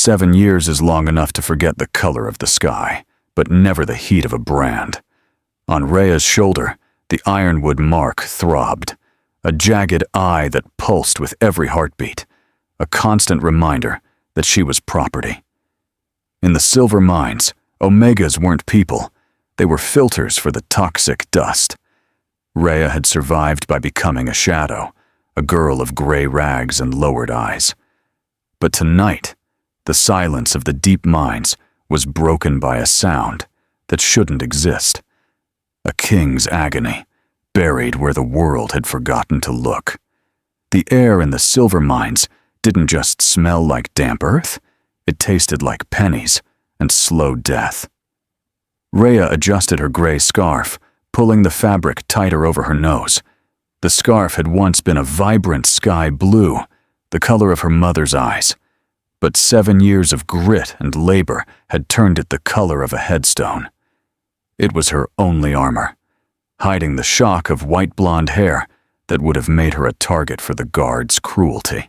7 years is long enough to forget the color of the sky, but never the heat of a brand. On Rhea's shoulder, the ironwood mark throbbed, a jagged eye that pulsed with every heartbeat, a constant reminder that she was property. In the silver mines, omegas weren't people. They were filters for the toxic dust. Rhea had survived by becoming a shadow, a girl of gray rags and lowered eyes. But tonight, the silence of the deep mines was broken by a sound that shouldn't exist. A king's agony, buried where the world had forgotten to look. The air in the silver mines didn't just smell like damp earth, it tasted like pennies and slow death. Rhea adjusted her gray scarf, pulling the fabric tighter over her nose. The scarf had once been a vibrant sky blue, the color of her mother's eyes. But 7 years of grit and labor had turned it the color of a headstone. It was her only armor, hiding the shock of white blonde hair that would have made her a target for the guards' cruelty.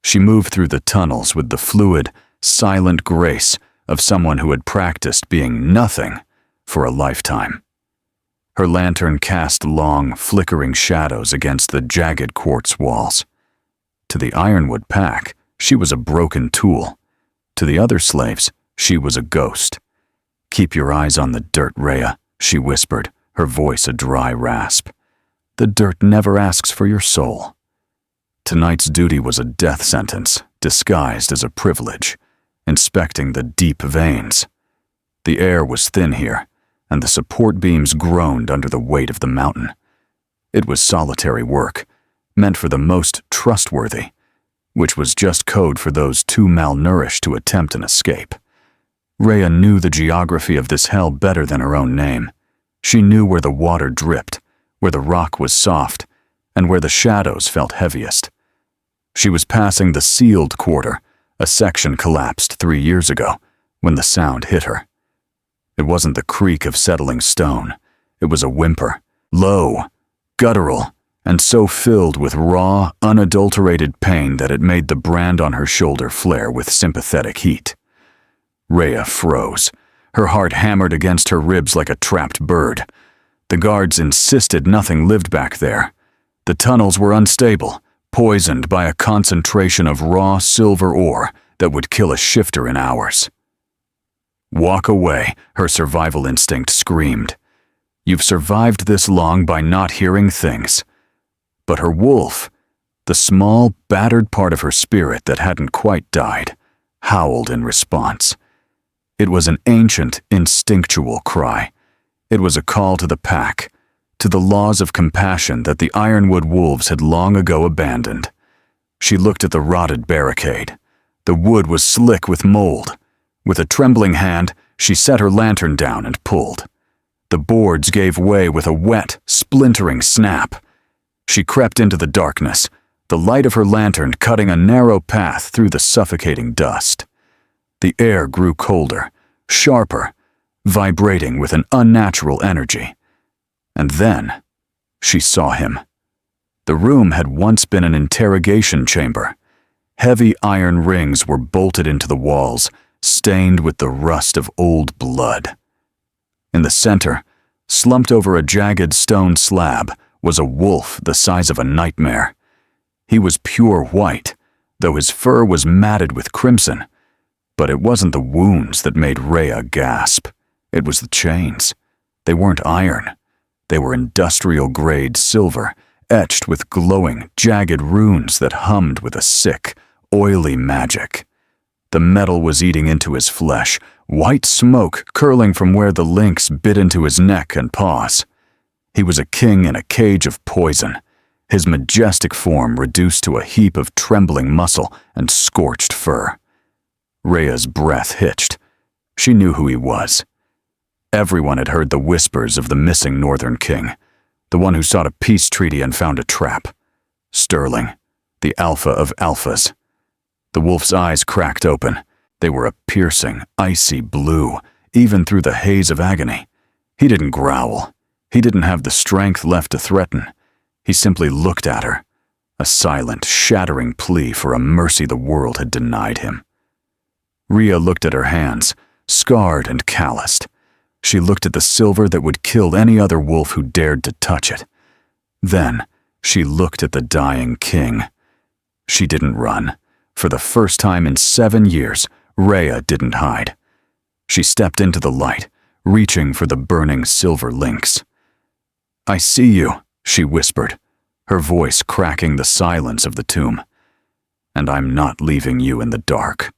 She moved through the tunnels with the fluid, silent grace of someone who had practiced being nothing for a lifetime. Her lantern cast long, flickering shadows against the jagged quartz walls. To the ironwood pack, she was a broken tool. To the other slaves, she was a ghost. "Keep your eyes on the dirt, Rhea," she whispered, her voice a dry rasp. "The dirt never asks for your soul." Tonight's duty was a death sentence, disguised as a privilege, inspecting the deep veins. The air was thin here, and the support beams groaned under the weight of the mountain. It was solitary work, meant for the most trustworthy, which was just code for those too malnourished to attempt an escape. Rhea knew the geography of this hell better than her own name. She knew where the water dripped, where the rock was soft, and where the shadows felt heaviest. She was passing the sealed quarter. A section collapsed 3 years ago, when the sound hit her. It wasn't the creak of settling stone. It was a whimper, low, guttural, and so filled with raw, unadulterated pain that it made the brand on her shoulder flare with sympathetic heat. Rhea froze. Her heart hammered against her ribs like a trapped bird. The guards insisted nothing lived back there. The tunnels were unstable, poisoned by a concentration of raw silver ore that would kill a shifter in hours. "Walk away," her survival instinct screamed. "You've survived this long by not hearing things." But her wolf, the small, battered part of her spirit that hadn't quite died, howled in response. It was an ancient, instinctual cry. It was a call to the pack, to the laws of compassion that the ironwood wolves had long ago abandoned. She looked at the rotted barricade. The wood was slick with mold. With a trembling hand, she set her lantern down and pulled. The boards gave way with a wet, splintering snap. She crept into the darkness, the light of her lantern cutting a narrow path through the suffocating dust. The air grew colder, sharper, vibrating with an unnatural energy. And then, she saw him. The room had once been an interrogation chamber. Heavy iron rings were bolted into the walls, stained with the rust of old blood. In the center, slumped over a jagged stone slab, was a wolf the size of a nightmare. He was pure white, though his fur was matted with crimson. But it wasn't the wounds that made Rhea gasp. It was the chains. They weren't iron. They were industrial-grade silver, etched with glowing, jagged runes that hummed with a sick, oily magic. The metal was eating into his flesh, white smoke curling from where the links bit into his neck and paws. He was a king in a cage of poison, his majestic form reduced to a heap of trembling muscle and scorched fur. Rhea's breath hitched. She knew who he was. Everyone had heard the whispers of the missing Northern King, the one who sought a peace treaty and found a trap. Sterling, the alpha of alphas. The wolf's eyes cracked open. They were a piercing, icy blue, even through the haze of agony. He didn't growl. He didn't have the strength left to threaten. He simply looked at her, a silent, shattering plea for a mercy the world had denied him. Rhea looked at her hands, scarred and calloused. She looked at the silver that would kill any other wolf who dared to touch it. Then, she looked at the dying king. She didn't run. For the first time in 7 years, Rhea didn't hide. She stepped into the light, reaching for the burning silver lynx. "I see you," she whispered, her voice cracking the silence of the tomb. "And I'm not leaving you in the dark."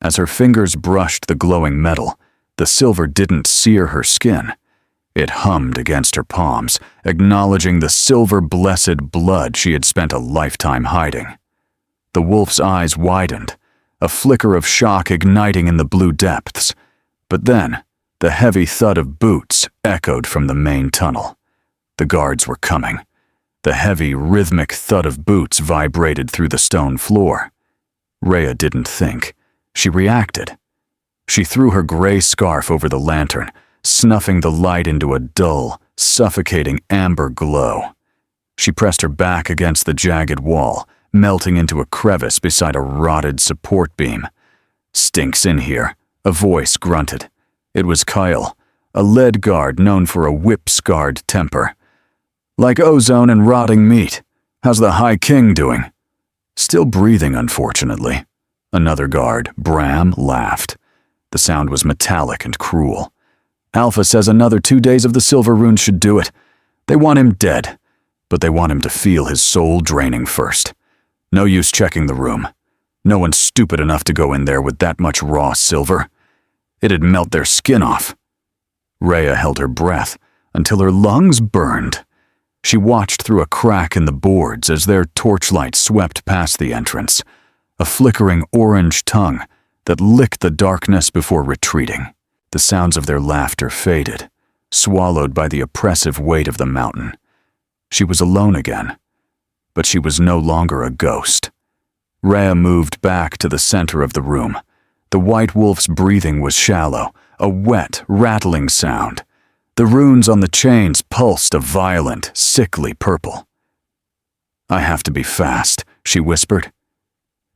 As her fingers brushed the glowing metal, the silver didn't sear her skin. It hummed against her palms, acknowledging the silver-blessed blood she had spent a lifetime hiding. The wolf's eyes widened, a flicker of shock igniting in the blue depths. But then, the heavy thud of boots echoed from the main tunnel. The guards were coming. The heavy, rhythmic thud of boots vibrated through the stone floor. Rhea didn't think. She reacted. She threw her gray scarf over the lantern, snuffing the light into a dull, suffocating amber glow. She pressed her back against the jagged wall, melting into a crevice beside a rotted support beam. "Stinks in here," a voice grunted. It was Kyle, a lead guard known for a whip-scarred temper. "Like ozone and rotting meat. How's the High King doing?" "Still breathing, unfortunately." Another guard, Bram, laughed. The sound was metallic and cruel. "Alpha says another 2 days of the silver runes should do it. They want him dead, but they want him to feel his soul draining first. No use checking the room. No one's stupid enough to go in there with that much raw silver. It'd melt their skin off." Rhea held her breath until her lungs burned. She watched through a crack in the boards as their torchlight swept past the entrance, a flickering orange tongue that licked the darkness before retreating. The sounds of their laughter faded, swallowed by the oppressive weight of the mountain. She was alone again, but she was no longer a ghost. Rhea moved back to the center of the room. The white wolf's breathing was shallow, a wet, rattling sound. The runes on the chains pulsed a violent, sickly purple. "I have to be fast," she whispered.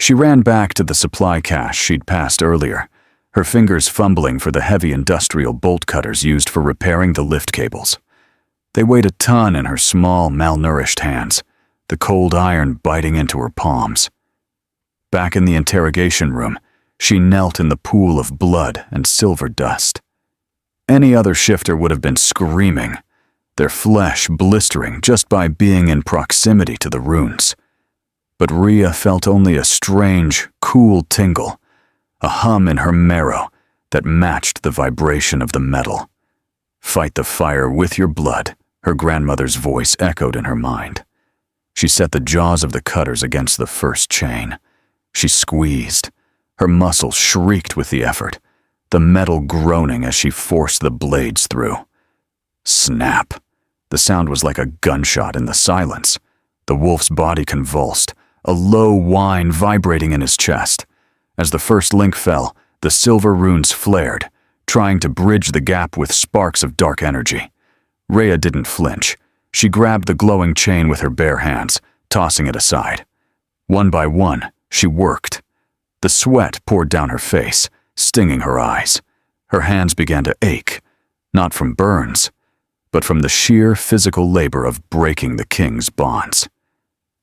She ran back to the supply cache she'd passed earlier, her fingers fumbling for the heavy industrial bolt cutters used for repairing the lift cables. They weighed a ton in her small, malnourished hands, the cold iron biting into her palms. Back in the interrogation room, she knelt in the pool of blood and silver dust. Any other shifter would have been screaming, their flesh blistering just by being in proximity to the runes. But Rhea felt only a strange, cool tingle, a hum in her marrow that matched the vibration of the metal. "Fight the fire with your blood," her grandmother's voice echoed in her mind. She set the jaws of the cutters against the first chain. She squeezed. Her muscles shrieked with the effort, the metal groaning as she forced the blades through. Snap! The sound was like a gunshot in the silence. The wolf's body convulsed, a low whine vibrating in his chest. As the first link fell, the silver runes flared, trying to bridge the gap with sparks of dark energy. Rhea didn't flinch. She grabbed the glowing chain with her bare hands, tossing it aside. One by one, she worked. The sweat poured down her face, stinging her eyes. Her hands began to ache, not from burns, but from the sheer physical labor of breaking the king's bonds.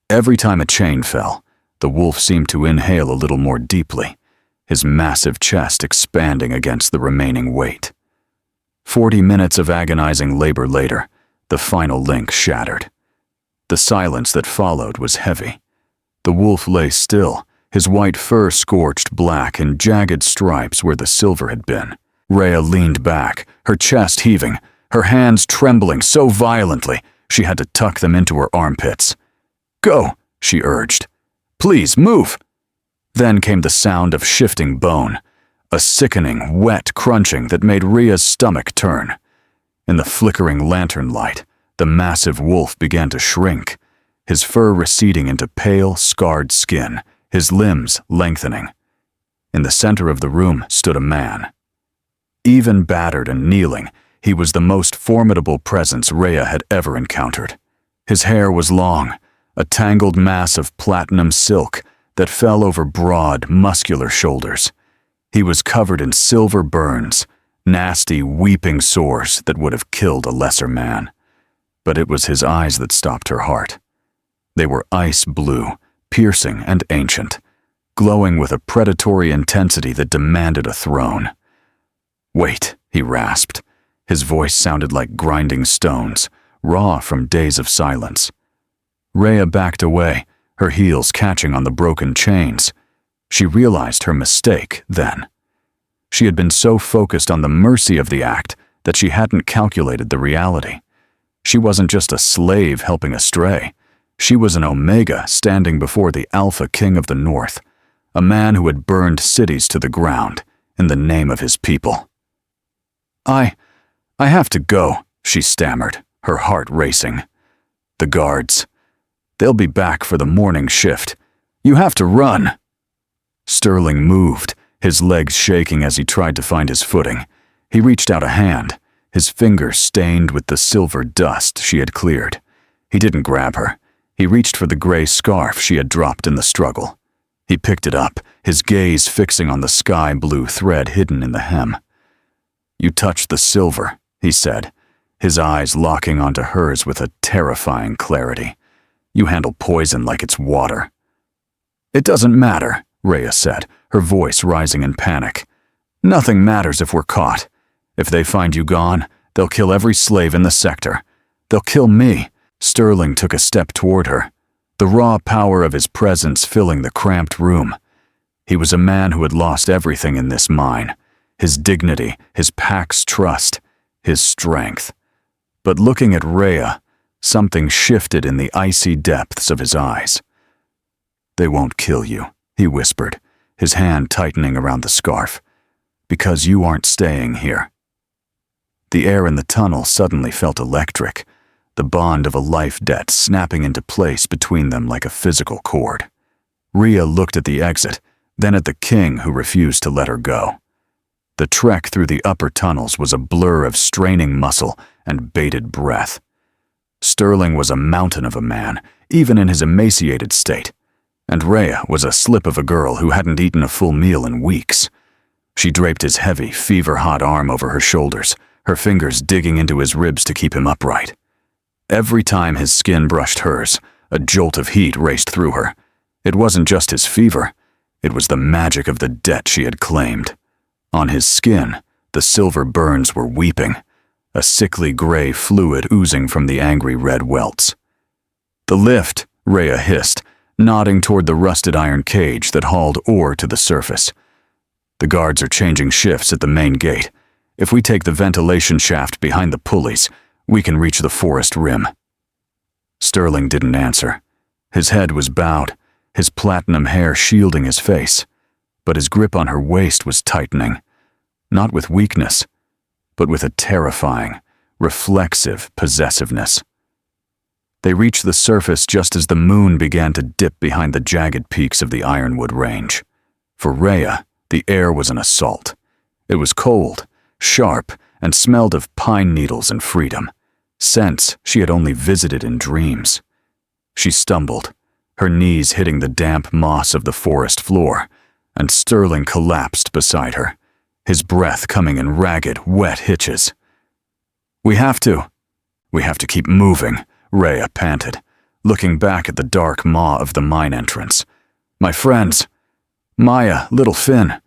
Every time a chain fell, the wolf seemed to inhale a little more deeply, his massive chest expanding against the remaining weight. 40 minutes of agonizing labor later, the final link shattered. The silence that followed was heavy. The wolf lay still, his white fur scorched black in jagged stripes where the silver had been. Rhea leaned back, her chest heaving, her hands trembling so violently she had to tuck them into her armpits. "Go," she urged. "Please, move." Then came the sound of shifting bone, a sickening, wet crunching that made Rhea's stomach turn. In the flickering lantern light, the massive wolf began to shrink, his fur receding into pale, scarred skin, his limbs lengthening. In the center of the room stood a man. Even battered and kneeling, he was the most formidable presence Rhea had ever encountered. His hair was long, a tangled mass of platinum silk that fell over broad, muscular shoulders. He was covered in silver burns, nasty, weeping sores that would have killed a lesser man. But it was his eyes that stopped her heart. They were ice blue, piercing and ancient, glowing with a predatory intensity that demanded a throne. "Wait," he rasped. His voice sounded like grinding stones, raw from days of silence. Rhea backed away, her heels catching on the broken chains. She realized her mistake then. She had been so focused on the mercy of the act that she hadn't calculated the reality. She wasn't just a slave helping a stray. She was an Omega standing before the Alpha King of the North, a man who had burned cities to the ground in the name of his people. I have to go," she stammered, her heart racing. "The guards. They'll be back for the morning shift. You have to run." Sterling moved, his legs shaking as he tried to find his footing. He reached out a hand, his fingers stained with the silver dust she had cleared. He didn't grab her. He reached for the gray scarf she had dropped in the struggle. He picked it up, his gaze fixing on the sky-blue thread hidden in the hem. "You touched the silver," he said, his eyes locking onto hers with a terrifying clarity. "You handle poison like it's water." "It doesn't matter," Rhea said, her voice rising in panic. "Nothing matters if we're caught. If they find you gone, they'll kill every slave in the sector. They'll kill me." Sterling took a step toward her, the raw power of his presence filling the cramped room. He was a man who had lost everything in this mine, his dignity, his pack's trust, his strength. But looking at Rhea, something shifted in the icy depths of his eyes. "They won't kill you," he whispered, his hand tightening around the scarf, "because you aren't staying here." The air in the tunnel suddenly felt electric, the bond of a life debt snapping into place between them like a physical cord. Rhea looked at the exit, then at the king who refused to let her go. The trek through the upper tunnels was a blur of straining muscle and bated breath. Sterling was a mountain of a man, even in his emaciated state, and Rhea was a slip of a girl who hadn't eaten a full meal in weeks. She draped his heavy, fever-hot arm over her shoulders, her fingers digging into his ribs to keep him upright. Every time his skin brushed hers, a jolt of heat raced through her. It wasn't just his fever, it was the magic of the debt she had claimed. On his skin, the silver burns were weeping, a sickly gray fluid oozing from the angry red welts. "The lift," Rhea hissed, nodding toward the rusted iron cage that hauled ore to the surface. "The guards are changing shifts at the main gate. If we take the ventilation shaft behind the pulleys, we can reach the forest rim." Sterling didn't answer. His head was bowed, his platinum hair shielding his face, but his grip on her waist was tightening, not with weakness, but with a terrifying, reflexive possessiveness. They reached the surface just as the moon began to dip behind the jagged peaks of the Ironwood Range. For Rhea, the air was an assault. It was cold, sharp, and smelled of pine needles and freedom, scents she had only visited in dreams. She stumbled, her knees hitting the damp moss of the forest floor, and Sterling collapsed beside her, his breath coming in ragged, wet hitches. We have to keep moving," Rhea panted, looking back at the dark maw of the mine entrance. "My friends, Maya, little Finn,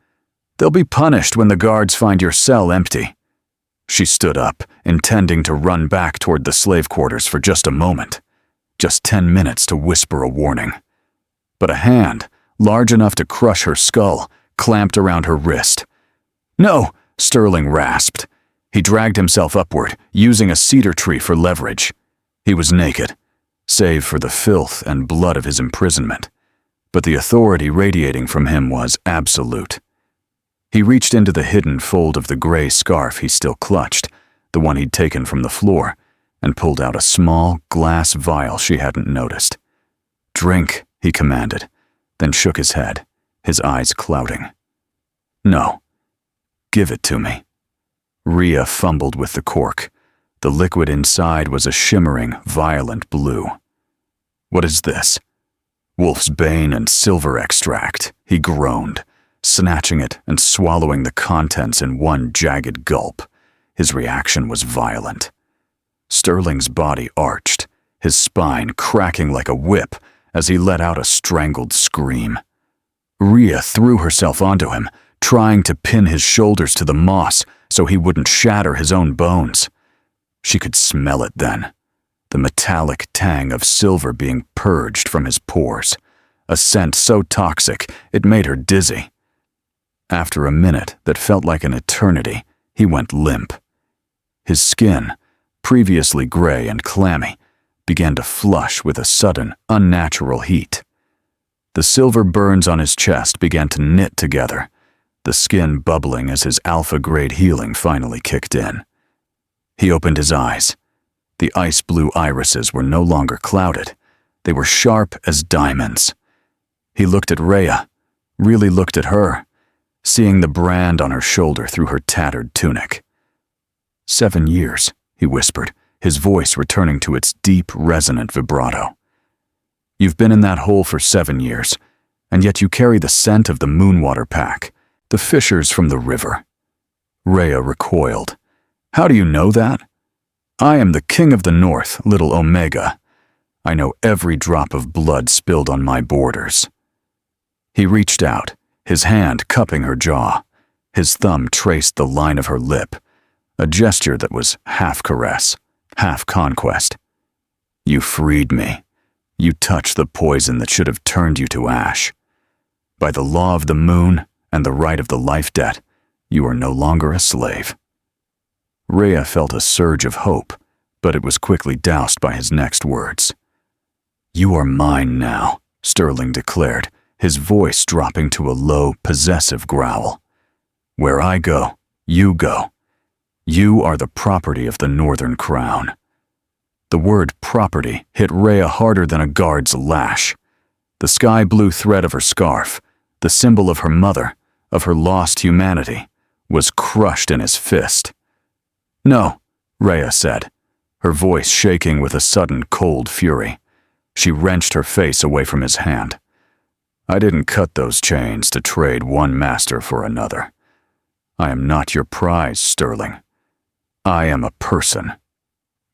they'll be punished when the guards find your cell empty." She stood up, intending to run back toward the slave quarters for just a moment, just 10 minutes to whisper a warning. But a hand, large enough to crush her skull, clamped around her wrist. "No," Sterling rasped. He dragged himself upward, using a cedar tree for leverage. He was naked, save for the filth and blood of his imprisonment, but the authority radiating from him was absolute. He reached into the hidden fold of the gray scarf he still clutched, the one he'd taken from the floor, and pulled out a small glass vial she hadn't noticed. "Drink," he commanded, then shook his head, his eyes clouding. "No. Give it to me." Rhea fumbled with the cork. The liquid inside was a shimmering, violent blue. "What is this?" "Wolf's bane and silver extract," he groaned, snatching it and swallowing the contents in one jagged gulp. His reaction was violent. Sterling's body arched, his spine cracking like a whip as he let out a strangled scream. Rhea threw herself onto him, trying to pin his shoulders to the moss so he wouldn't shatter his own bones. She could smell it then, the metallic tang of silver being purged from his pores, a scent so toxic it made her dizzy. After a minute that felt like an eternity, he went limp. His skin, previously gray and clammy, began to flush with a sudden, unnatural heat. The silver burns on his chest began to knit together, the skin bubbling as his alpha-grade healing finally kicked in. He opened his eyes. The ice-blue irises were no longer clouded. They were sharp as diamonds. He looked at Rhea, really looked at her, seeing the brand on her shoulder through her tattered tunic. 7 years, he whispered, his voice returning to its deep, resonant vibrato. You've been in that hole for 7 years, and yet you carry the scent of the Moonwater Pack, the fishers from the river. Rhea recoiled. How do you know that? I am the king of the north, little Omega. I know every drop of blood spilled on my borders. He reached out, his hand cupping her jaw. His thumb traced the line of her lip, a gesture that was half caress, half conquest. You freed me. You touched the poison that should have turned you to ash. By the law of the moon and the right of the life debt, you are no longer a slave. Rhea felt a surge of hope, but it was quickly doused by his next words. You are mine now, Sterling declared, his voice dropping to a low, possessive growl. Where I go, you go. You are the property of the Northern Crown. The word property hit Rhea harder than a guard's lash. The sky-blue thread of her scarf, the symbol of her mother, of her lost humanity, was crushed in his fist. No, Rhea said, her voice shaking with a sudden cold fury. She wrenched her face away from his hand. I didn't cut those chains to trade one master for another. I am not your prize, Sterling. I am a person.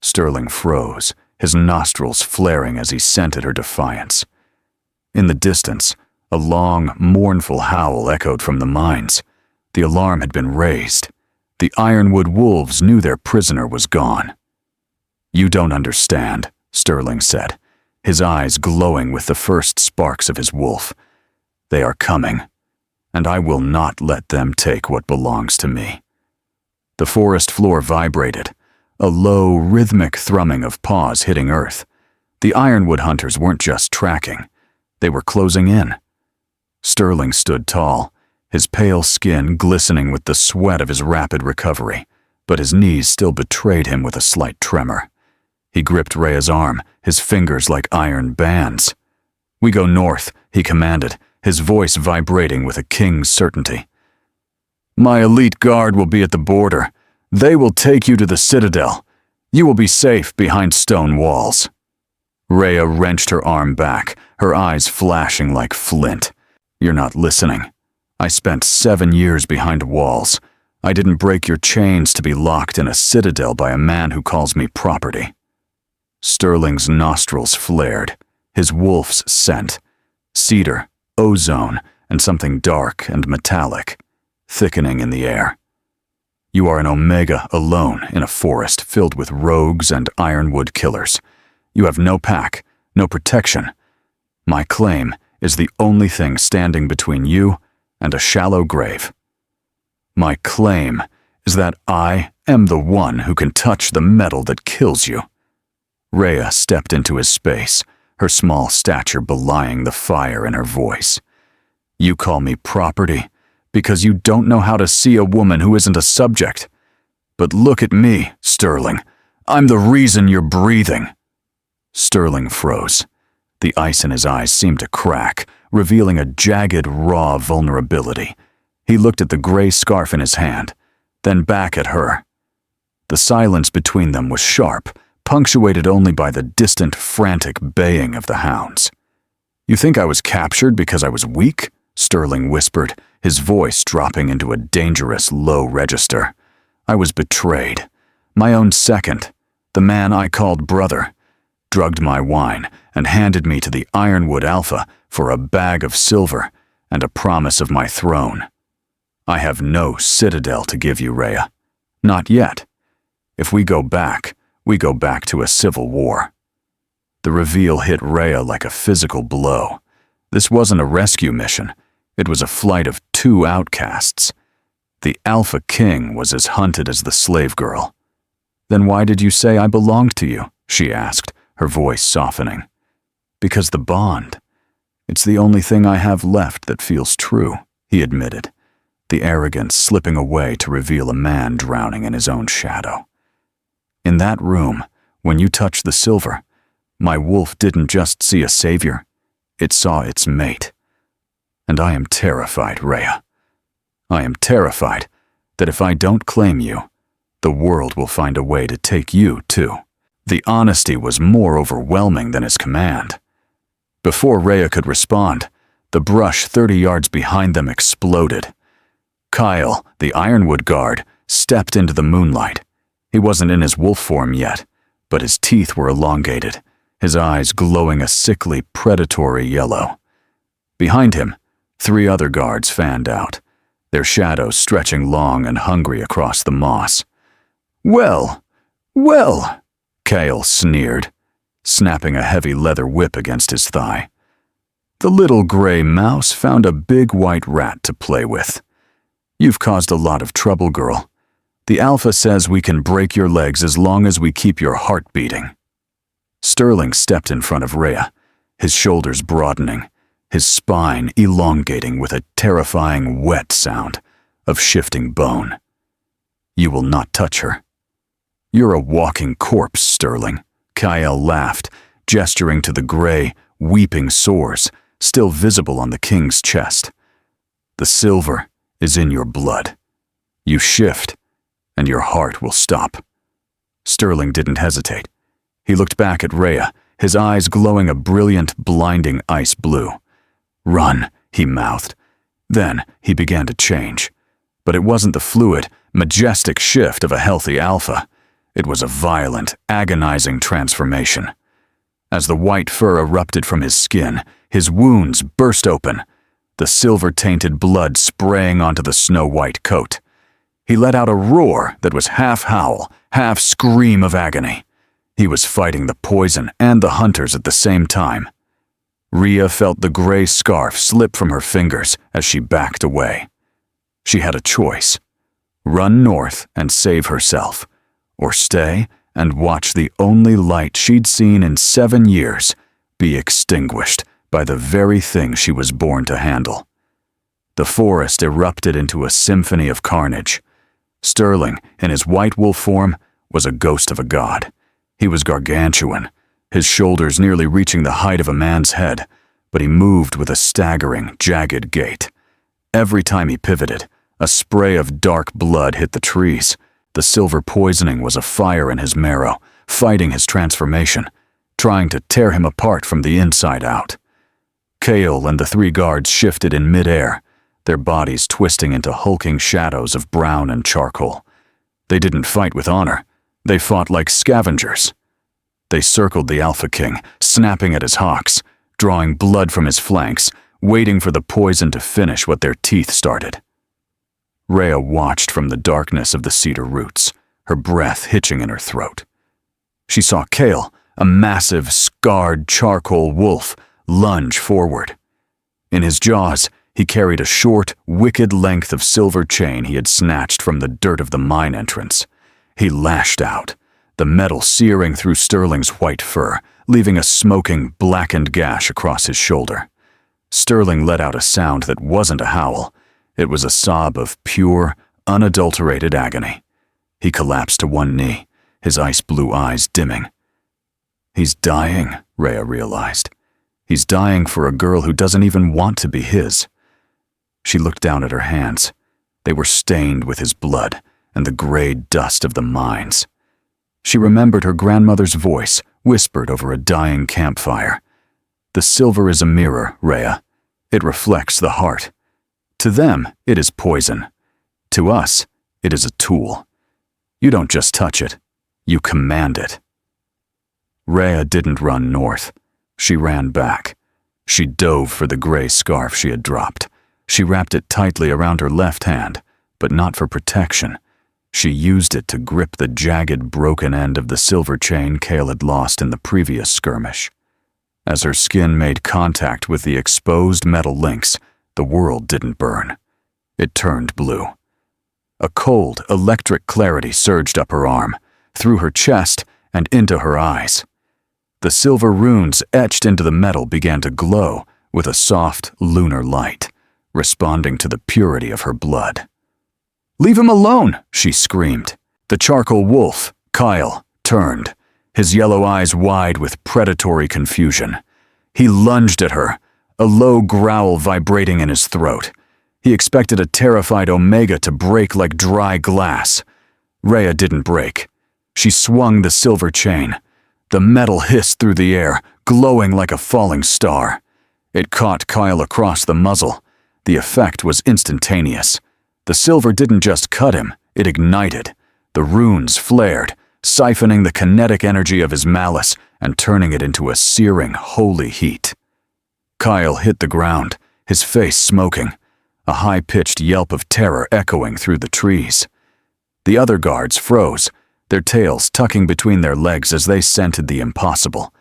Sterling froze, his nostrils flaring as he scented her defiance. In the distance, a long, mournful howl echoed from the mines. The alarm had been raised. The Ironwood wolves knew their prisoner was gone. You don't understand, Sterling said, his eyes glowing with the first sparks of his wolf. They are coming, and I will not let them take what belongs to me. The forest floor vibrated, a low, rhythmic thrumming of paws hitting earth. The Ironwood hunters weren't just tracking. They were closing in. Sterling stood tall, his pale skin glistening with the sweat of his rapid recovery, but his knees still betrayed him with a slight tremor. He gripped Rhea's arm, his fingers like iron bands. We go north, he commanded, his voice vibrating with a king's certainty. My elite guard will be at the border. They will take you to the citadel. You will be safe behind stone walls. Rhea wrenched her arm back, her eyes flashing like flint. You're not listening. I spent 7 years behind walls. I didn't break your chains to be locked in a citadel by a man who calls me property. Sterling's nostrils flared, his wolf's scent, cedar, ozone, and something dark and metallic, thickening in the air. You are an Omega alone in a forest filled with rogues and Ironwood killers. You have no pack, no protection. My claim is the only thing standing between you and a shallow grave. My claim is that I am the one who can touch the metal that kills you. Rhea stepped into his space, her small stature belying the fire in her voice. You call me property because you don't know how to see a woman who isn't a subject. But look at me, Sterling. I'm the reason you're breathing. Sterling froze. The ice in his eyes seemed to crack, revealing a jagged, raw vulnerability. He looked at the gray scarf in his hand, then back at her. The silence between them was sharp, punctuated only by the distant, frantic baying of the hounds. You think I was captured because I was weak? Sterling whispered, his voice dropping into a dangerous low register. I was betrayed. My own second, the man I called brother, drugged my wine and handed me to the Ironwood Alpha for a bag of silver and a promise of my throne. I have no citadel to give you, Rhea. Not yet. If we go back to a civil war. The reveal hit Rhea like a physical blow. This wasn't a rescue mission. It was a flight of two outcasts. The Alpha King was as hunted as the slave girl. Then why did you say I belonged to you? She asked, her voice softening. Because the bond. It's the only thing I have left that feels true, he admitted, the arrogance slipping away to reveal a man drowning in his own shadow. In that room, when you touched the silver, my wolf didn't just see a savior, it saw its mate. And I am terrified, Rhea. I am terrified that if I don't claim you, the world will find a way to take you too. The honesty was more overwhelming than his command. Before Rhea could respond, the brush 30 yards behind them exploded. Kyle, the Ironwood guard, stepped into the moonlight. He wasn't in his wolf form yet, but his teeth were elongated, his eyes glowing a sickly, predatory yellow. Behind him, 3 other guards fanned out, their shadows stretching long and hungry across the moss. Well, Kyle sneered, snapping a heavy leather whip against his thigh. The little gray mouse found a big white rat to play with. You've caused a lot of trouble, girl. The Alpha says we can break your legs as long as we keep your heart beating. Sterling stepped in front of Rhea, his shoulders broadening, his spine elongating with a terrifying wet sound of shifting bone. You will not touch her. You're a walking corpse, Sterling. Kyle laughed, gesturing to the gray, weeping sores still visible on the king's chest. The silver is in your blood. You shift, and your heart will stop. Sterling didn't hesitate. He looked back at Rhea, his eyes glowing a brilliant, blinding ice blue. Run, he mouthed. Then he began to change. But it wasn't the fluid, majestic shift of a healthy alpha. It was a violent, agonizing transformation. As the white fur erupted from his skin, his wounds burst open, the silver-tainted blood spraying onto the snow-white coat. He let out a roar that was half howl, half scream of agony. He was fighting the poison and the hunters at the same time. Rhea felt the gray scarf slip from her fingers as she backed away. She had a choice: run north and save herself, or stay and watch the only light she'd seen in 7 years be extinguished by the very thing she was born to handle. The forest erupted into a symphony of carnage. Sterling, in his white wolf form, was a ghost of a god. He was gargantuan, his shoulders nearly reaching the height of a man's head, but he moved with a staggering, jagged gait. Every time he pivoted, a spray of dark blood hit the trees. The silver poisoning was a fire in his marrow, fighting his transformation, trying to tear him apart from the inside out. Kale and the 3 guards shifted in midair, their bodies twisting into hulking shadows of brown and charcoal. They didn't fight with honor. They fought like scavengers. They circled the Alpha King, snapping at his hocks, drawing blood from his flanks, waiting for the poison to finish what their teeth started. Rhea watched from the darkness of the cedar roots, her breath hitching in her throat. She saw Kale, a massive, scarred charcoal wolf, lunge forward. In his jaws, he carried a short, wicked length of silver chain he had snatched from the dirt of the mine entrance. He lashed out, the metal searing through Sterling's white fur, leaving a smoking, blackened gash across his shoulder. Sterling let out a sound that wasn't a howl. It was a sob of pure, unadulterated agony. He collapsed to one knee, his ice-blue eyes dimming. He's dying, Rhea realized. He's dying for a girl who doesn't even want to be his. She looked down at her hands. They were stained with his blood and the gray dust of the mines. She remembered her grandmother's voice, whispered over a dying campfire. The silver is a mirror, Rhea. It reflects the heart. To them, it is poison. To us, it is a tool. You don't just touch it, you command it. Rhea didn't run north. She ran back. She dove for the gray scarf she had dropped. She wrapped it tightly around her left hand, but not for protection. She used it to grip the jagged, broken end of the silver chain Cale had lost in the previous skirmish. As her skin made contact with the exposed metal links, the world didn't burn. It turned blue. A cold, electric clarity surged up her arm, through her chest, and into her eyes. The silver runes etched into the metal began to glow with a soft, lunar light, responding to the purity of her blood. "Leave him alone!" she screamed. The charcoal wolf, Kyle, turned, his yellow eyes wide with predatory confusion. He lunged at her, a low growl vibrating in his throat. He expected a terrified Omega to break like dry glass. Rhea didn't break. She swung the silver chain. The metal hissed through the air, glowing like a falling star. It caught Kyle across the muzzle. The effect was instantaneous. The silver didn't just cut him, it ignited. The runes flared, siphoning the kinetic energy of his malice and turning it into a searing, holy heat. Kyle hit the ground, his face smoking, a high-pitched yelp of terror echoing through the trees. The other guards froze, their tails tucking between their legs as they scented the impossible.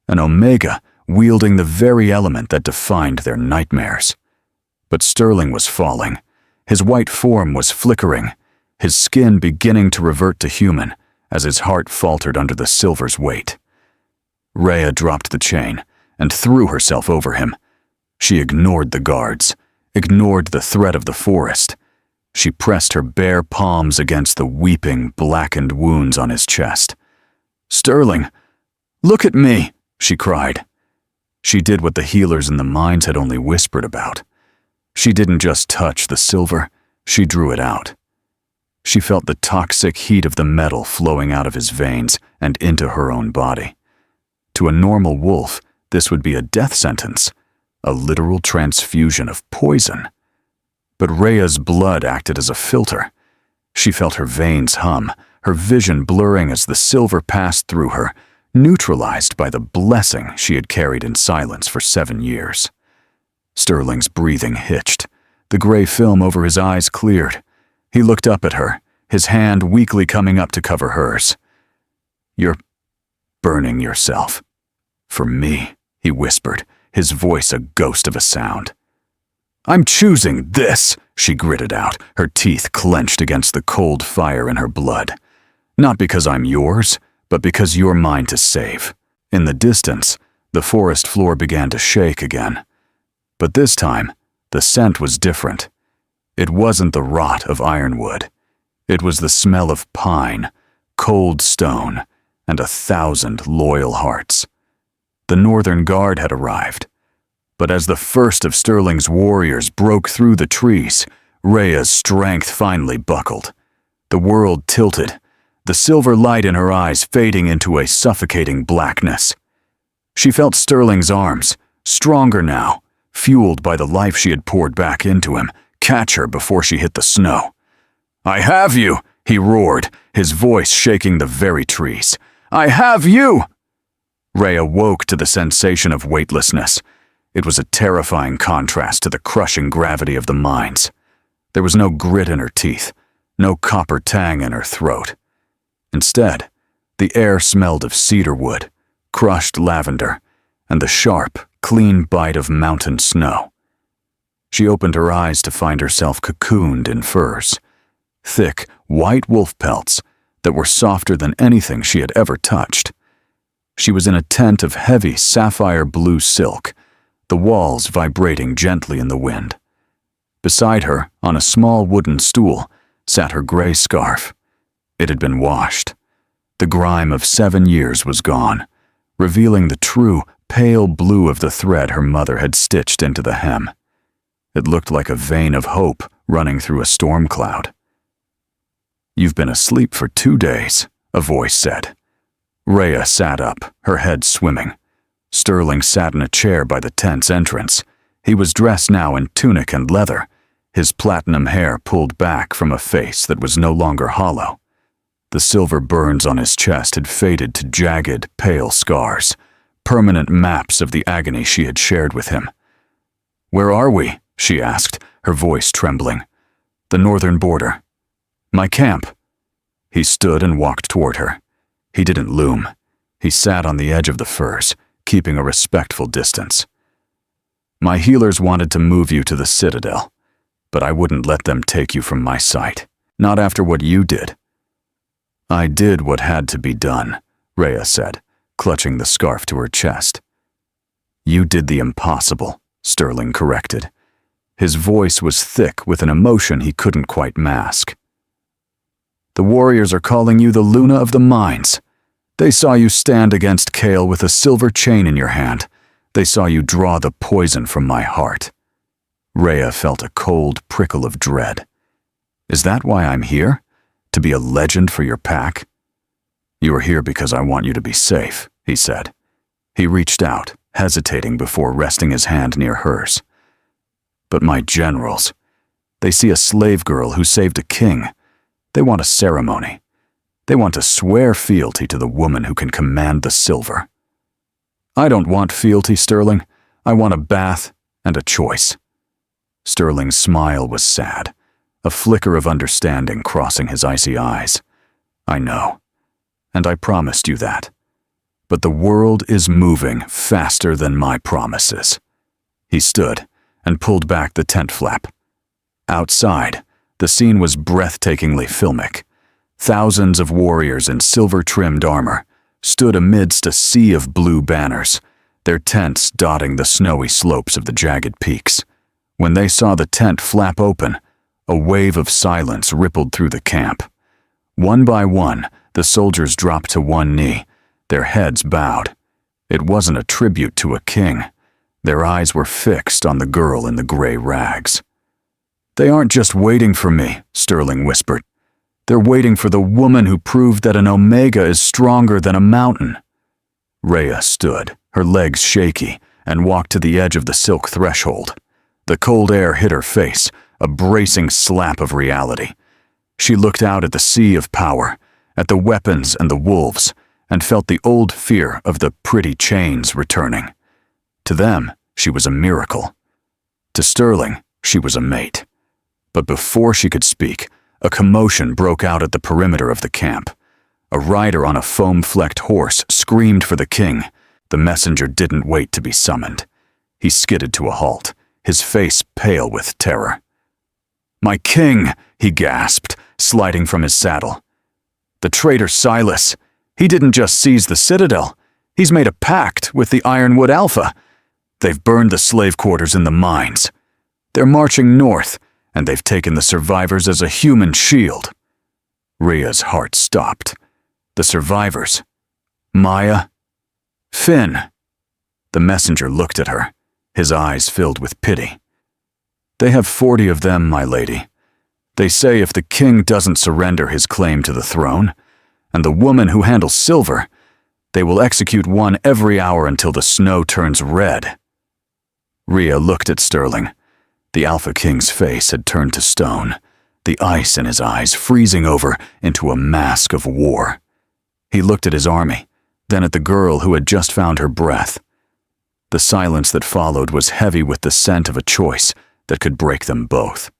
An Omega wielding the very element that defined their nightmares. But Sterling was falling. His white form was flickering, his skin beginning to revert to human as his heart faltered under the silver's weight. Rhea dropped the chain and threw herself over him. She ignored the guards, ignored the threat of the forest. She pressed her bare palms against the weeping, blackened wounds on his chest. "Sterling, look at me," she cried. She did what the healers in the mines had only whispered about. She didn't just touch the silver, she drew it out. She felt the toxic heat of the metal flowing out of his veins and into her own body. To a normal wolf, this would be a death sentence, a literal transfusion of poison. But Rhea's blood acted as a filter. She felt her veins hum, her vision blurring as the silver passed through her, neutralized by the blessing she had carried in silence for 7 years. Sterling's breathing hitched. The gray film over his eyes cleared. He looked up at her, his hand weakly coming up to cover hers. "You're burning yourself. For me," he whispered, his voice a ghost of a sound. "I'm choosing this," she gritted out, her teeth clenched against the cold fire in her blood. "Not because I'm yours, but because you're mine to save." In the distance, the forest floor began to shake again. But this time, the scent was different. It wasn't the rot of ironwood. It was the smell of pine, cold stone, and 1,000 loyal hearts. The Northern Guard had arrived. But as the first of Sterling's warriors broke through the trees, Rhea's strength finally buckled. The world tilted, the silver light in her eyes fading into a suffocating blackness. She felt Sterling's arms, stronger now, fueled by the life she had poured back into him, catch her before she hit the snow. "I have you!" he roared, his voice shaking the very trees. "I have you!" Rhea woke to the sensation of weightlessness. It was a terrifying contrast to the crushing gravity of the mines. There was no grit in her teeth, no copper tang in her throat. Instead, the air smelled of cedar wood, crushed lavender, and the sharp, clean bite of mountain snow. She opened her eyes to find herself cocooned in furs, thick, white wolf pelts that were softer than anything she had ever touched. She was in a tent of heavy sapphire blue silk, the walls vibrating gently in the wind. Beside her, on a small wooden stool, sat her gray scarf. It had been washed. The grime of 7 years was gone, revealing the true, pale blue of the thread her mother had stitched into the hem. It looked like a vein of hope running through a storm cloud. "You've been asleep for 2 days," a voice said. Rhea sat up, her head swimming. Sterling sat in a chair by the tent's entrance. He was dressed now in tunic and leather, his platinum hair pulled back from a face that was no longer hollow. The silver burns on his chest had faded to jagged, pale scars, permanent maps of the agony she had shared with him. "Where are we?" she asked, her voice trembling. "The northern border. My camp." He stood and walked toward her. He didn't loom. He sat on the edge of the firs, keeping a respectful distance. "My healers wanted to move you to the citadel, but I wouldn't let them take you from my sight. Not after what you did." "I did what had to be done," Rhea said, clutching the scarf to her chest. "You did the impossible," Sterling corrected. His voice was thick with an emotion he couldn't quite mask. "The warriors are calling you the Luna of the Mines. They saw you stand against Kale with a silver chain in your hand. They saw you draw the poison from my heart." Rhea felt a cold prickle of dread. "Is that why I'm here? To be a legend for your pack?" "You are here because I want you to be safe," he said. He reached out, hesitating before resting his hand near hers. "But my generals, they see a slave girl who saved a king. They want a ceremony. They want to swear fealty to the woman who can command the silver." "I don't want fealty, Sterling. I want a bath and a choice." Sterling's smile was sad, a flicker of understanding crossing his icy eyes. "I know, and I promised you that. But the world is moving faster than my promises." He stood and pulled back the tent flap. Outside, the scene was breathtakingly filmic. Thousands of warriors in silver-trimmed armor stood amidst a sea of blue banners, their tents dotting the snowy slopes of the jagged peaks. When they saw the tent flap open, a wave of silence rippled through the camp. One by one, the soldiers dropped to one knee, their heads bowed. It wasn't a tribute to a king. Their eyes were fixed on the girl in the gray rags. "They aren't just waiting for me," Sterling whispered. "They're waiting for the woman who proved that an Omega is stronger than a mountain." Rhea stood, her legs shaky, and walked to the edge of the silk threshold. The cold air hit her face, a bracing slap of reality. She looked out at the sea of power, at the weapons and the wolves, and felt the old fear of the pretty chains returning. To them, she was a miracle. To Sterling, she was a mate. But before she could speak, a commotion broke out at the perimeter of the camp. A rider on a foam-flecked horse screamed for the king. The messenger didn't wait to be summoned. He skidded to a halt, his face pale with terror. "My king!" he gasped, sliding from his saddle. "The traitor Silas. He didn't just seize the citadel. He's made a pact with the Ironwood Alpha. They've burned the slave quarters in the mines. They're marching north, and they've taken the survivors as a human shield." Rhea's heart stopped. The survivors? Maya? Finn? The messenger looked at her, his eyes filled with pity. "They have 40 of them, my lady. They say if the king doesn't surrender his claim to the throne, and the woman who handles silver, they will execute one every hour until the snow turns red." Rhea looked at Sterling. The Alpha King's face had turned to stone, the ice in his eyes freezing over into a mask of war. He looked at his army, then at the girl who had just found her breath. The silence that followed was heavy with the scent of a choice that could break them both.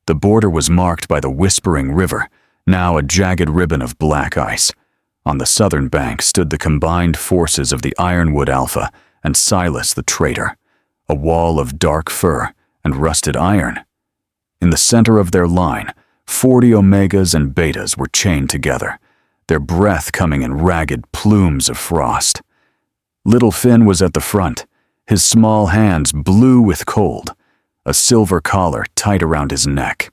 The border was marked by the Whispering River, now a jagged ribbon of black ice. On the southern bank stood the combined forces of the Ironwood Alpha and Silas the traitor, a wall of dark fur and rusted iron. In the center of their line, 40 Omegas and Betas were chained together, their breath coming in ragged plumes of frost. Little Finn was at the front, his small hands blue with cold, a silver collar tight around his neck.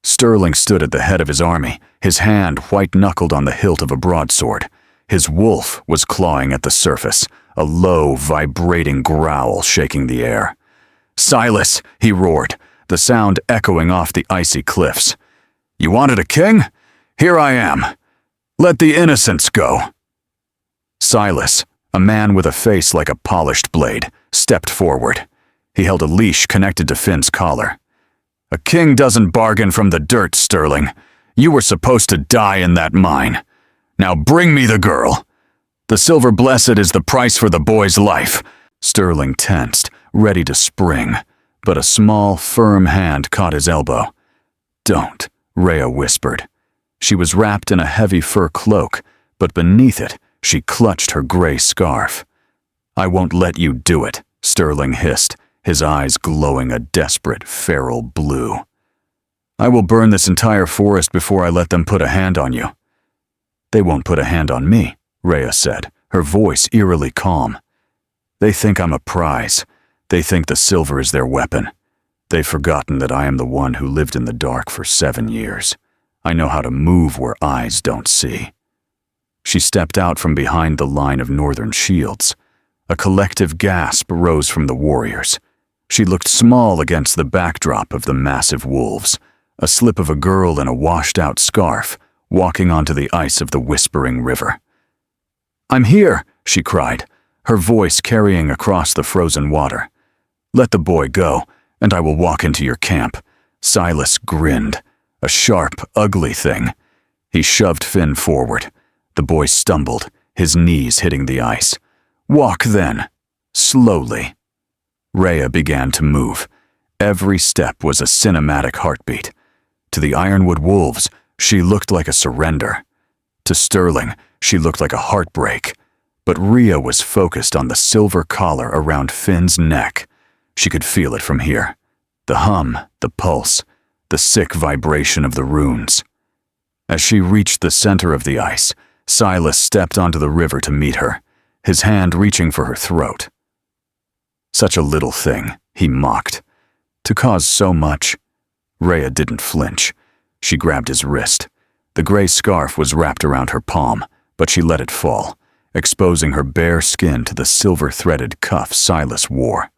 Sterling stood at the head of his army, his hand white-knuckled on the hilt of a broadsword. His wolf was clawing at the surface, a low, vibrating growl shaking the air. "Silas!" he roared, the sound echoing off the icy cliffs. "You wanted a king? Here I am. Let the innocents go." Silas, a man with a face like a polished blade, stepped forward. He held a leash connected to Finn's collar. A king doesn't bargain from the dirt, Sterling. You were supposed to die in that mine. Now bring me the girl. The silver blessed is the price for the boy's life." Sterling tensed, ready to spring, but a small, firm hand caught his elbow. "Don't," Rhea whispered. She was wrapped in a heavy fur cloak, but beneath it, she clutched her gray scarf. "I won't let you do it," Sterling hissed, his eyes glowing a desperate, feral blue. "I will burn this entire forest before I let them put a hand on you." "They won't put a hand on me," Rhea said, her voice eerily calm. "They think I'm a prize. They think the silver is their weapon. They've forgotten that I am the one who lived in the dark for 7 years. I know how to move where eyes don't see." She stepped out from behind the line of northern shields. A collective gasp rose from the warriors. She looked small against the backdrop of the massive wolves, a slip of a girl in a washed-out scarf, walking onto the ice of the Whispering River. "I'm here," she cried, her voice carrying across the frozen water. "Let the boy go, and I will walk into your camp." Silas grinned, a sharp, ugly thing. He shoved Finn forward. The boy stumbled, his knees hitting the ice. "Walk then, slowly." Rhea began to move. Every step was a cinematic heartbeat. To the Ironwood wolves, she looked like a surrender. To Sterling, she looked like a heartbreak. But Rhea was focused on the silver collar around Finn's neck. She could feel it from here. The hum, the pulse, the sick vibration of the runes. As she reached the center of the ice, Silas stepped onto the river to meet her, his hand reaching for her throat. "Such a little thing," he mocked. "To cause so much." Rhea didn't flinch. She grabbed his wrist. The gray scarf was wrapped around her palm, but she let it fall, exposing her bare skin to the silver-threaded cuff Silas wore.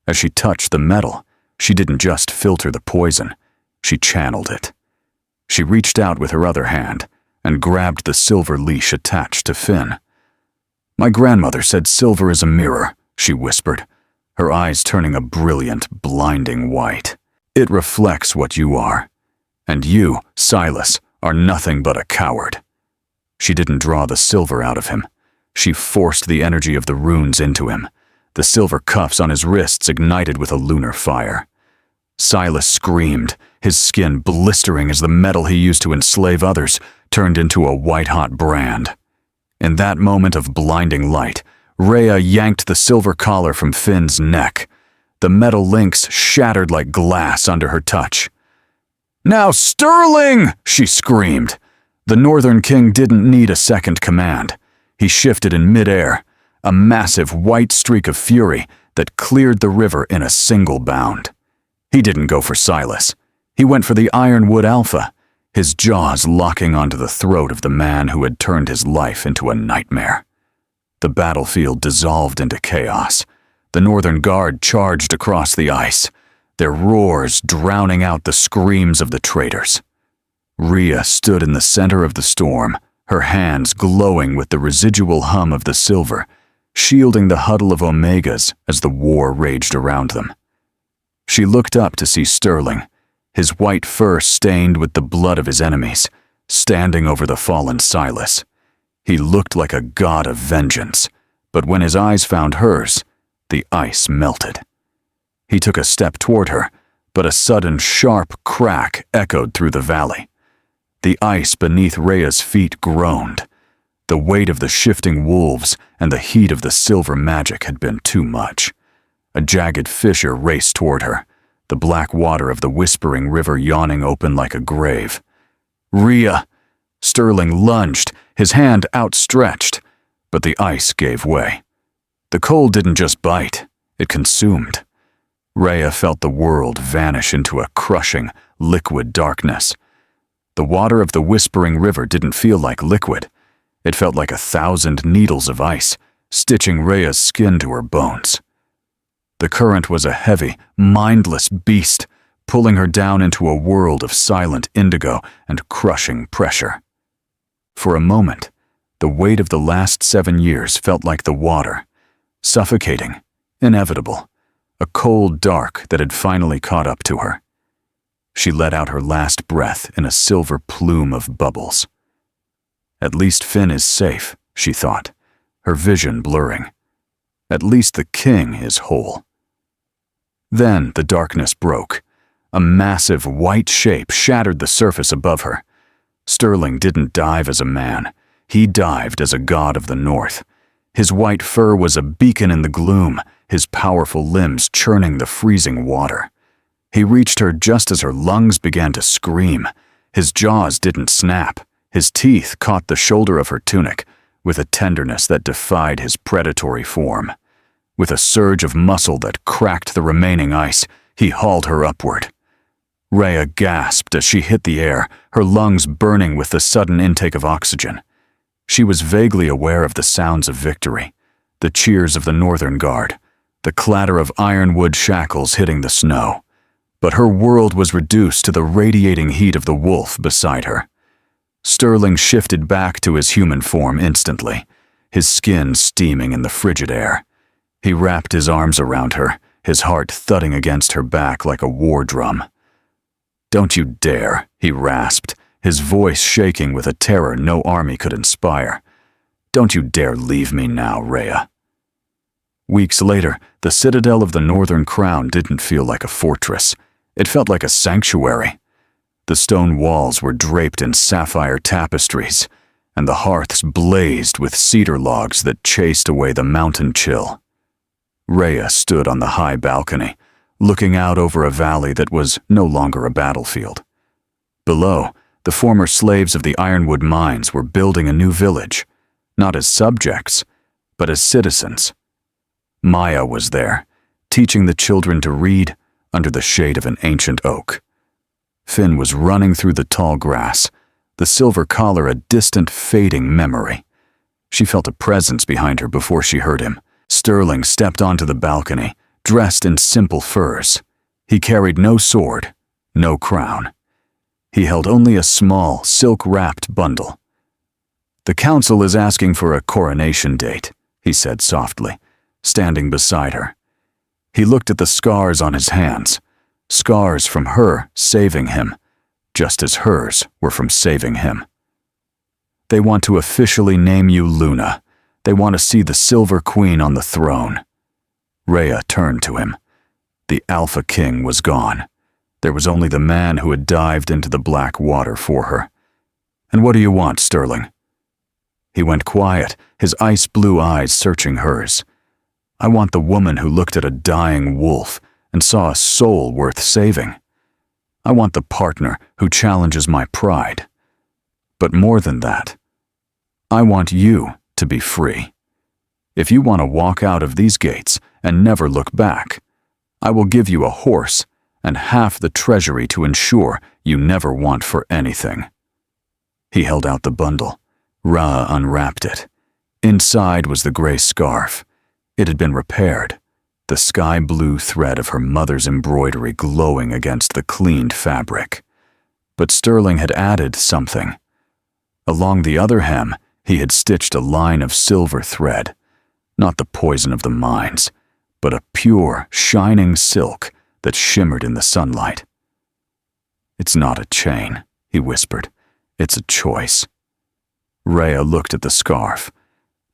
As she touched the metal, she didn't just filter the poison, she channeled it. She reached out with her other hand and grabbed the silver leash attached to Finn. "My grandmother said silver is a mirror," she whispered, her eyes turning a brilliant, blinding white. "It reflects what you are. And you, Silas, are nothing but a coward." She didn't draw the silver out of him. She forced the energy of the runes into him. The silver cuffs on his wrists ignited with a lunar fire. Silas screamed, his skin blistering as the metal he used to enslave others turned into a white-hot brand. In that moment of blinding light, Rhea yanked the silver collar from Finn's neck. The metal links shattered like glass under her touch. "Now, Sterling!" she screamed. The Northern King didn't need a second command. He shifted in midair, a massive white streak of fury that cleared the river in a single bound. He didn't go for Silas. He went for the Ironwood Alpha, his jaws locking onto the throat of the man who had turned his life into a nightmare. The battlefield dissolved into chaos. The Northern Guard charged across the ice, their roars drowning out the screams of the traitors. Rhea stood in the center of the storm, her hands glowing with the residual hum of the silver, shielding the huddle of Omegas as the war raged around them. She looked up to see Sterling, his white fur stained with the blood of his enemies, standing over the fallen Silas. He looked like a god of vengeance, but when his eyes found hers, the ice melted. He took a step toward her, but a sudden sharp crack echoed through the valley. The ice beneath Rhea's feet groaned. The weight of the shifting wolves and the heat of the silver magic had been too much. A jagged fissure raced toward her, the black water of the Whispering River yawning open like a grave. "Rhea!" Sterling lunged, his hand outstretched, but the ice gave way. The cold didn't just bite, it consumed. Rhea felt the world vanish into a crushing, liquid darkness. The water of the Whispering River didn't feel like liquid. It felt like 1,000 needles of ice, stitching Rhea's skin to her bones. The current was a heavy, mindless beast, pulling her down into a world of silent indigo and crushing pressure. For a moment, the weight of the last 7 years felt like the water, suffocating, inevitable, a cold dark that had finally caught up to her. she let out her last breath in a silver plume of bubbles. At least Finn is safe, she thought, her vision blurring. At least the king is whole. Then the darkness broke. A massive white shape shattered the surface above her. Sterling didn't dive as a man. He dived as a god of the north. His white fur was a beacon in the gloom, his powerful limbs churning the freezing water. He reached her just as her lungs began to scream. His jaws didn't snap. His teeth caught the shoulder of her tunic with a tenderness that defied his predatory form. With a surge of muscle that cracked the remaining ice, he hauled her upward. Rhea gasped as she hit the air, her lungs burning with the sudden intake of oxygen. She was vaguely aware of the sounds of victory, the cheers of the Northern Guard, the clatter of ironwood shackles hitting the snow. But her world was reduced to the radiating heat of the wolf beside her. Sterling shifted back to his human form instantly, his skin steaming in the frigid air. He wrapped his arms around her, his heart thudding against her back like a war drum. "Don't you dare," he rasped, his voice shaking with a terror no army could inspire. "Don't you dare leave me now, Rhea." Weeks later, the citadel of the Northern Crown didn't feel like a fortress. It felt like a sanctuary. The stone walls were draped in sapphire tapestries, and the hearths blazed with cedar logs that chased away the mountain chill. Rhea stood on the high balcony, looking out over a valley that was no longer a battlefield. Below, the former slaves of the ironwood mines were building a new village, not as subjects, but as citizens. Maya was there, teaching the children to read under the shade of an ancient oak. Finn was running through the tall grass, the silver collar a distant, fading memory. She felt a presence behind her before she heard him. Sterling stepped onto the balcony, dressed in simple furs. He carried no sword, no crown. He held only a small, silk-wrapped bundle. "The council is asking for a coronation date," he said softly, standing beside her. He looked at the scars on his hands, scars from her saving him, just as hers were from saving him. "They want to officially name you Luna. They want to see the Silver Queen on the throne." Rhea turned to him. The Alpha King was gone. There was only the man who had dived into the black water for her. "And what do you want, Sterling?" He went quiet, his ice-blue eyes searching hers. "I want the woman who looked at a dying wolf and saw a soul worth saving. I want the partner who challenges my pride. But more than that, I want you to be free. If you want to walk out of these gates and never look back, I will give you a horse and half the treasury to ensure you never want for anything." He held out the bundle. Ra unwrapped it. Inside was the gray scarf. It had been repaired, the sky-blue thread of her mother's embroidery glowing against the cleaned fabric. But Sterling had added something. Along the other hem, he had stitched a line of silver thread, not the poison of the mines, but a pure, shining silk that shimmered in the sunlight. "It's not a chain," he whispered. "It's a choice." Rhea looked at the scarf,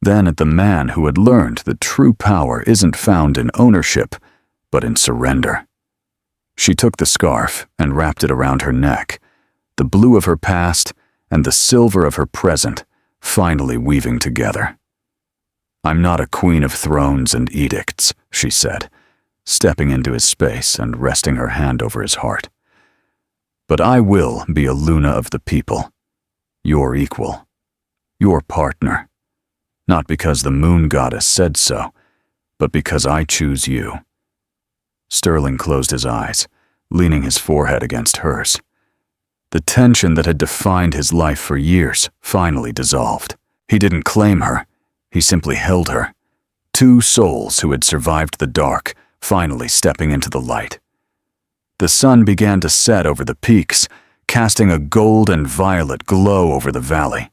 then at the man who had learned that true power isn't found in ownership, but in surrender. She took the scarf and wrapped it around her neck, the blue of her past and the silver of her present finally weaving together. "I'm not a queen of thrones and edicts," she said, stepping into his space and resting her hand over his heart. "But I will be a Luna of the people, your equal, your partner. Not because the moon goddess said so, but because I choose you." Sterling closed his eyes, leaning his forehead against hers. The tension that had defined his life for years finally dissolved. He didn't claim her, he simply held her. Two souls who had survived the dark, finally stepping into the light. The sun began to set over the peaks, casting a gold and violet glow over the valley.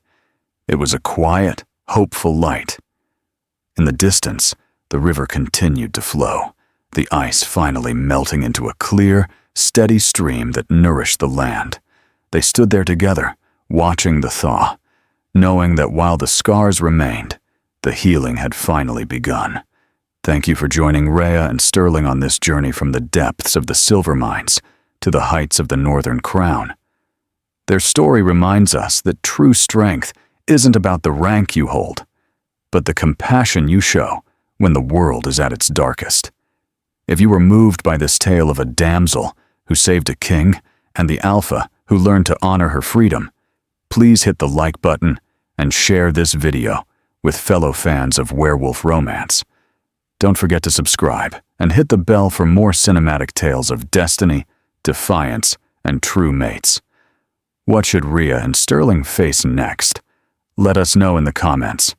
It was a quiet, hopeful light. In the distance, the river continued to flow, the ice finally melting into a clear, steady stream that nourished the land. They stood there together, watching the thaw, knowing that while the scars remained, the healing had finally begun. Thank you for joining Rhea and Sterling on this journey from the depths of the silver mines to the heights of the Northern Crown. Their story reminds us that true strength isn't about the rank you hold, but the compassion you show when the world is at its darkest. If you were moved by this tale of a damsel who saved a king and the alpha who learned to honor her freedom, please hit the like button and share this video with fellow fans of werewolf romance. Don't forget to subscribe and hit the bell for more cinematic tales of destiny, defiance, and true mates. What should Rhea and Sterling face next? Let us know in the comments.